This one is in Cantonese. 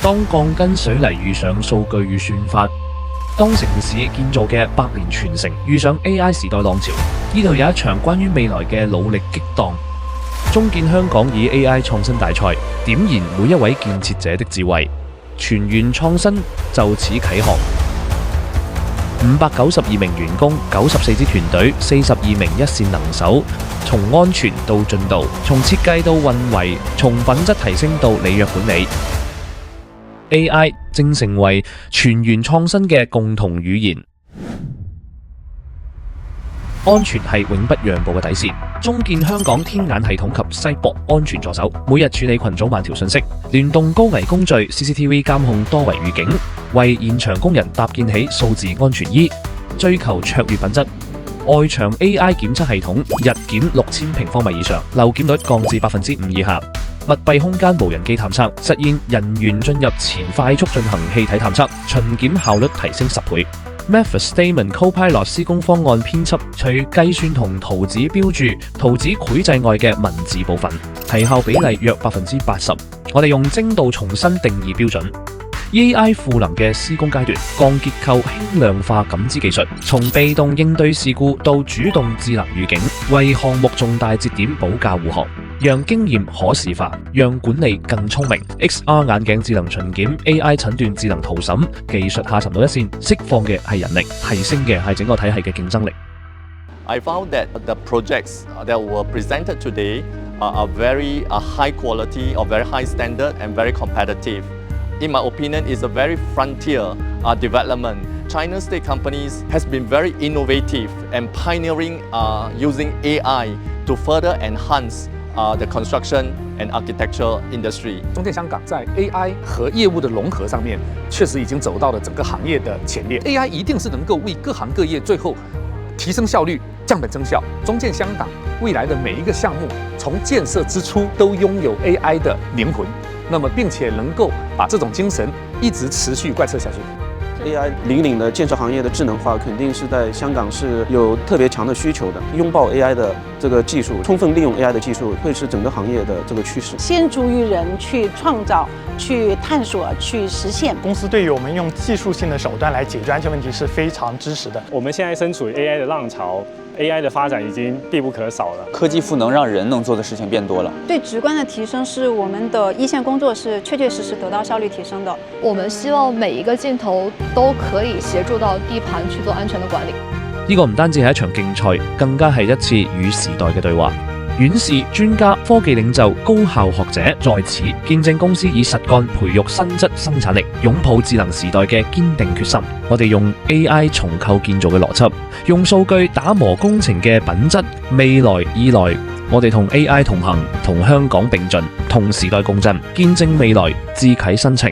當鋼筋水泥遇上數據與算法，當城市建造嘅百年傳承遇上 AI 時代浪潮，呢度有一場關於未來嘅努力激盪。中建香港以 AI 創新大賽點燃每一位建設者的智慧，全員創新就此啟航。592名員工，94支團隊，42名一線能手，從安全到進度，從設計到運維，從品質提升到履約管理。AI 正成為全員創新嘅共同語言。安全係永不讓步嘅底線。中建香港天眼系統及西博安全助手，每日處理群組萬條信息，聯動高危工序 CCTV 監控多維預警，為現場工人搭建起數字安全衣，追求卓越品質。外牆 AI 檢測系統日檢6000平方米以上，漏檢率降至5%以下。密閉空間無人機探測，實現人員進入前快速進行氣體探測，巡檢效率提升10倍。Mathis Damon Copilot 施工方案編輯，除計算同圖紙標注、圖紙繪製外嘅文字部分，提效比例約80%。我哋用精度重新定義標準。AI 賦能嘅施工階段，鋼結構輕量化感知技術，從被動應對事故到主動智能預警，為項目重大節點保駕護航，讓經驗可視化，讓管理更聰明。XR 眼鏡智能巡檢 ，AI 診斷智能圖審，技術下沉到一線，釋放嘅係人力，提升嘅係整個體系嘅競爭力。I found that the projects that were presented today are very high quality, or very high standard, and very competitive. In my opinion, it's a very frontier development. China's state companies has been very innovative and pioneering using AI to further enhance the construction and architecture industry. 中建香港在 AI 和业务的融合上面，确实已经走到了整个行业的前列。AI 一定是能够为各行各业最后提升效率、降本增效。中建香港未来的每一个项目，从建设之初都拥有 AI 的灵魂。那么，并且能够把这种精神一直持续贯彻下去。AI 引领的建设行业的智能化，肯定是在香港是有特别强的需求的。拥抱 AI 的这个技术，充分利用 AI 的技术，会是整个行业的这个趋势。先足于人，去创造、去探索、去实现。公司对于我们用技术性的手段来解决安全问题是非常支持的。我们现在身处于 AI 的浪潮。AI 的发展已经必不可少了，科技赋能让人能做的事情变多了。最直观的提升是我们的一线工作是确确实实得到效率提升的。我们希望每一個鏡頭都可以協助到地盤去做安全的管理。呢個唔單止係一場競賽，更加係一次與時代嘅對話。院士、專家、科技領袖、高校學者在此見證公司以實幹培育新質生產力，擁抱智能時代嘅堅定決心。我哋用 AI 重構建造嘅邏輯，用數據打磨工程嘅品質。未來以來，我哋同 AI 同行，同香港並進，同時代共振，見證未來，自啟新程。